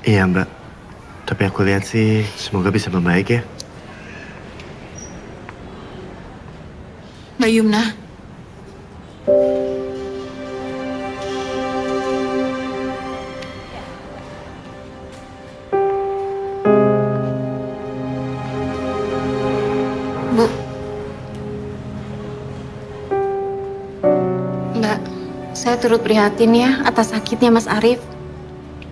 Iya Mbak, tapi aku lihat sih semoga bisa membaik ya. Mbak Yumna. Bu. Mbak, saya turut prihatin ya atas sakitnya Mas Arif.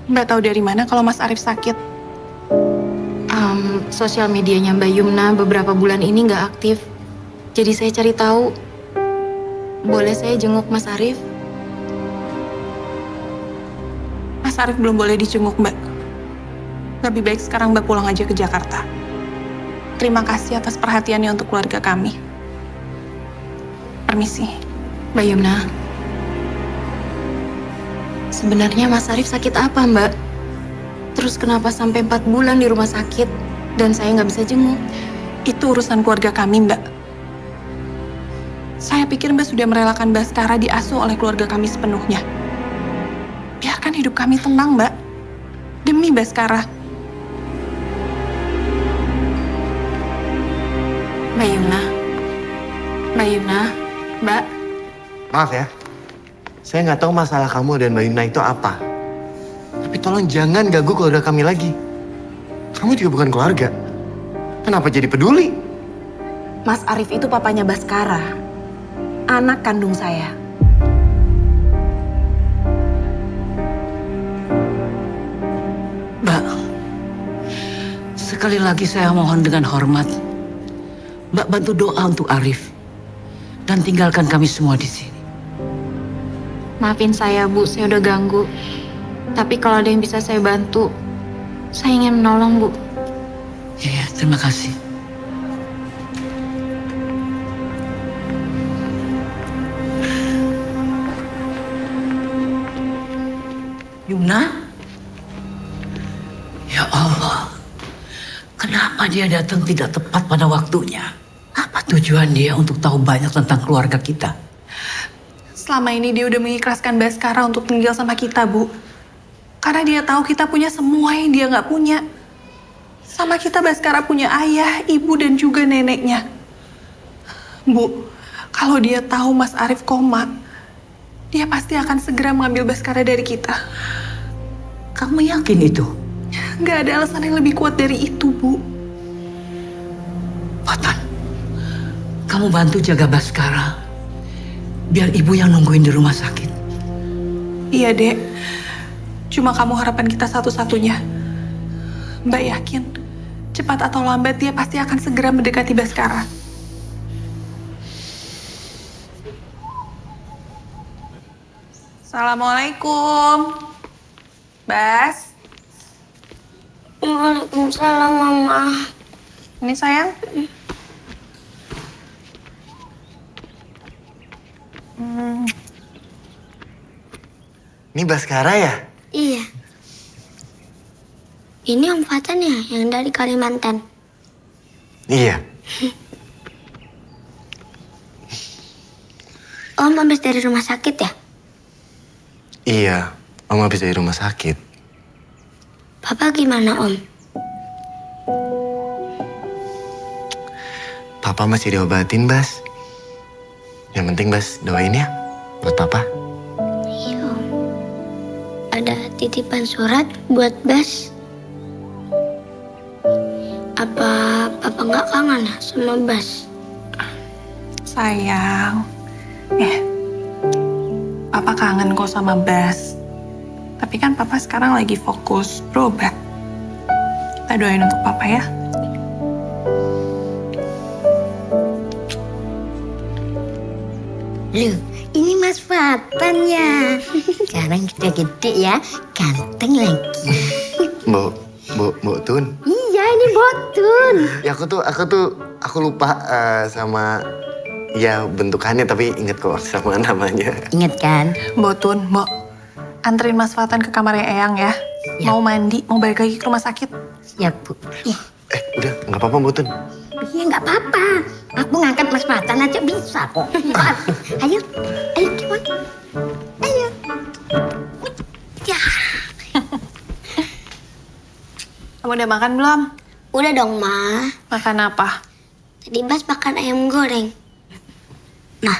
Mbak tahu dari mana kalau Mas Arif sakit? Sosial medianya Mbak Yumna beberapa bulan ini nggak aktif. Jadi saya cari tahu. Boleh saya jenguk Mas Arif? Mas Arif belum boleh dijenguk, Mbak. Lebih baik sekarang Mbak pulang aja ke Jakarta. Terima kasih atas perhatiannya untuk keluarga kami. Permisi. Mbak Yumna. Sebenarnya Mas Arif sakit apa, Mbak? Terus kenapa sampai 4 bulan di rumah sakit dan saya nggak bisa jenguk? Itu urusan keluarga kami, Mbak. Saya pikir Mbak sudah merelakan Baskara diasuh oleh keluarga kami sepenuhnya. Biarkan hidup kami tenang, Mbak. Demi Baskara. Mbak Yumna. Mbak Yumna. Mbak. Maaf ya, saya nggak tahu masalah kamu dan Mbak Yumna itu apa. Tapi tolong jangan ganggu keluarga kami lagi. Kamu juga bukan keluarga. Kenapa jadi peduli? Mas Arif itu papanya Baskara. Anak kandung saya. Mbak, sekali lagi saya mohon dengan hormat. Mbak bantu doa untuk Arif. Dan tinggalkan kami semua di sini. Maafin saya, Bu. Saya udah ganggu. Tapi kalau ada yang bisa saya bantu, saya ingin menolong, Bu. Ya, terima kasih. Yumna? Ya Allah, kenapa dia datang tidak tepat pada waktunya? Apa tujuan dia untuk tahu banyak tentang keluarga kita? Selama ini dia udah mengikhlaskan Baskara untuk tinggal sama kita, Bu. Karena dia tahu kita punya semua yang dia nggak punya. Sama kita Baskara punya ayah, ibu, dan juga neneknya. Bu, kalau dia tahu Mas Arif koma, dia pasti akan segera mengambil Baskara dari kita. Kamu yakin itu? Nggak ada alasan yang lebih kuat dari itu, Bu. Fatan, kamu bantu jaga Baskara. Biar ibu yang nungguin di rumah sakit. Iya, Dek. Cuma kamu harapan kita satu-satunya. Mbak yakin, cepat atau lambat dia pasti akan segera mendekati Baskara. Assalamualaikum. Bas. Waalaikumsalam, Mama. Ini sayang. Ini Baskara ya? Iya. Ini Om Fatan ya, yang dari Kalimantan. Iya. Om habis dari rumah sakit ya? Iya, Om habis dari rumah sakit. Papa gimana, Om? Papa masih diobatin, Bas. Yang penting, Bas, doain ya buat Papa. Iya, Om. Ada titipan surat buat Bas. Apa Papa nggak kangen sama Bas? Sayang. Papa kangen kok sama Bas. Tapi kan Papa sekarang lagi fokus berobat. Kita doain untuk Papa ya. Loh, ini Mas Fatan ya. Sekarang kita gede ya, ganteng lagi. Bu Tun. Iya, ini Botun. Ya aku lupa sama ya bentukannya tapi inget kok sama namanya. Ingat kan? Botun, Mbok. Anterin Mas Fatan ke kamarnya Eyang ya. Ya. Mau mandi, mau balik lagi ke rumah sakit. Siap, Bu. Ya. Udah nggak apa-apa Bu Tun. Iya, nggak apa-apa. Aku ngangkat Mas Fatan aja bisa kok. Ayo, come on. Ayo. Ya. Kamu udah makan belum? Udah dong, Ma. Makan apa? Tadi Bas makan ayam goreng. Nah,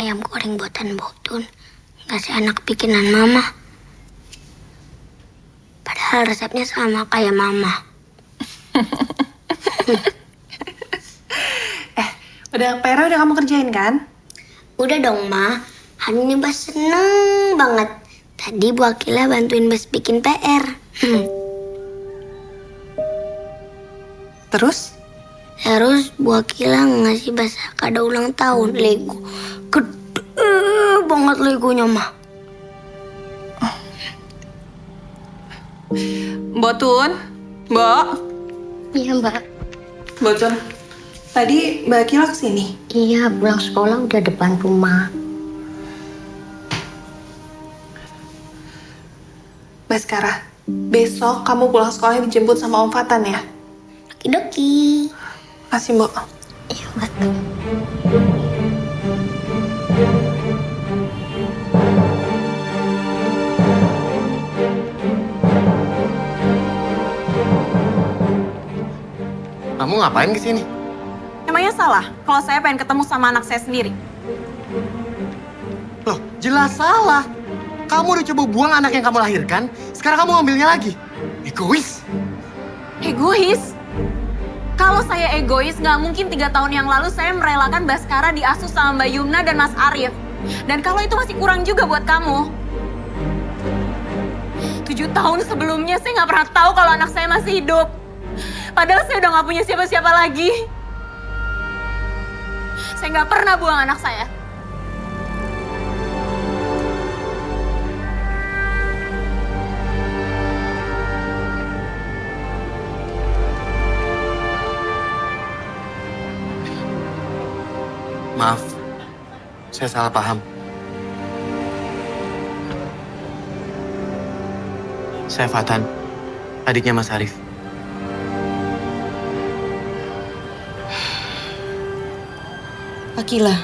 ayam goreng buatan Botun. Gak seenak bikinan Mama. Padahal resepnya sama kayak Mama. Udah PR udah kamu kerjain kan? Udah dong, Ma. Hari ini Bas seneng banget. Tadi Bu Akila bantuin Bas bikin PR. Terus? Terus Bu Akila ngasih Bas kado ulang tahun Lego. Gede banget Legonya, Ma. Botun? Mbok? Iya, Mbak. Botun. Tadi Mbak Akila kesini. Iya, pulang sekolah udah depan rumah. Baskara, besok kamu pulang sekolah dijemput sama Om Fatan ya? Okidoki. Kasih, Mbok. Iya, betul. Kamu ngapain kesini? Emangnya salah kalau saya pengen ketemu sama anak saya sendiri? Loh, jelas salah. Kamu udah coba buang anak yang kamu lahirkan, sekarang kamu ngambilnya lagi. Egois. Egois? Kalau saya egois, nggak mungkin 3 tahun yang lalu saya merelakan Baskara diasuh sama Mbak Yumna dan Mas Arif. Dan kalau itu masih kurang juga buat kamu. 7 tahun sebelumnya saya nggak pernah tahu kalau anak saya masih hidup. Padahal saya udah nggak punya siapa-siapa lagi. Saya nggak pernah buang anak saya. Maaf, saya salah paham. Saya Fatan, adiknya Mas Arif. Akila.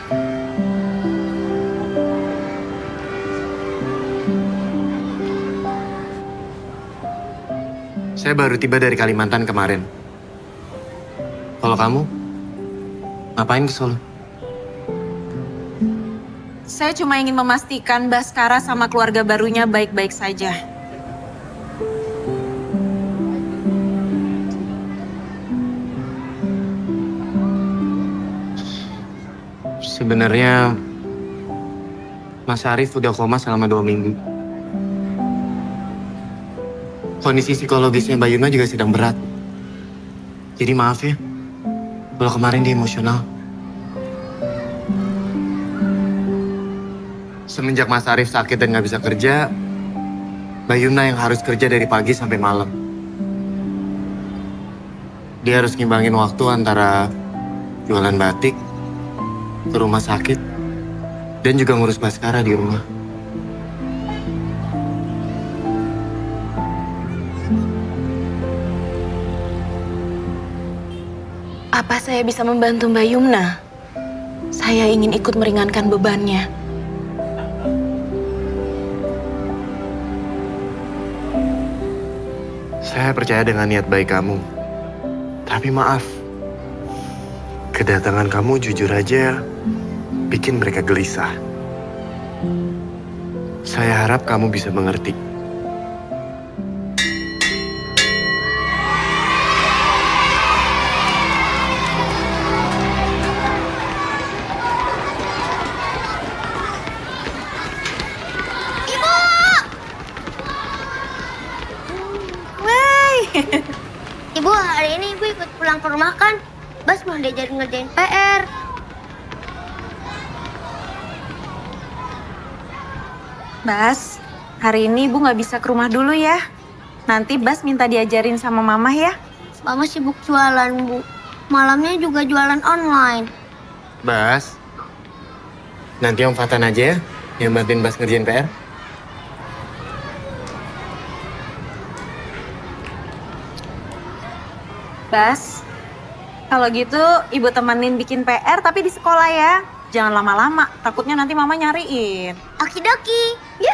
Saya baru tiba dari Kalimantan kemarin. Kalau kamu, ngapain ke Solo? Saya cuma ingin memastikan Baskara sama keluarga barunya baik-baik saja. Sebenarnya, Mas Arif udah koma selama 2 minggu. Kondisi psikologisnya Mbak Yuna juga sedang berat. Jadi maaf ya, kalau kemarin dia emosional. Semenjak Mas Arif sakit dan nggak bisa kerja, Mbak Yuna yang harus kerja dari pagi sampai malam. Dia harus ngimbangin waktu antara jualan batik, ke rumah sakit, dan juga ngurus Baskara di rumah. Apa saya bisa membantu Mbak Yumna? Saya ingin ikut meringankan bebannya. Saya percaya dengan niat baik kamu. Tapi maaf, kedatangan kamu jujur aja bikin mereka gelisah. Saya harap kamu bisa mengerti. Ibu, hari ini Ibu ikut pulang ke rumah kan? Bas mau diajarin ngerjain PR. Bas, hari ini Ibu nggak bisa ke rumah dulu ya. Nanti Bas minta diajarin sama Mama ya. Mama sibuk jualan, Bu. Malamnya juga jualan online. Bas, nanti Om Fatan aja ya yang bantuin Bas ngerjain PR. Bas, kalau gitu Ibu temenin bikin PR tapi di sekolah ya. Jangan lama-lama, takutnya nanti Mama nyariin. Okidoki. Yuk.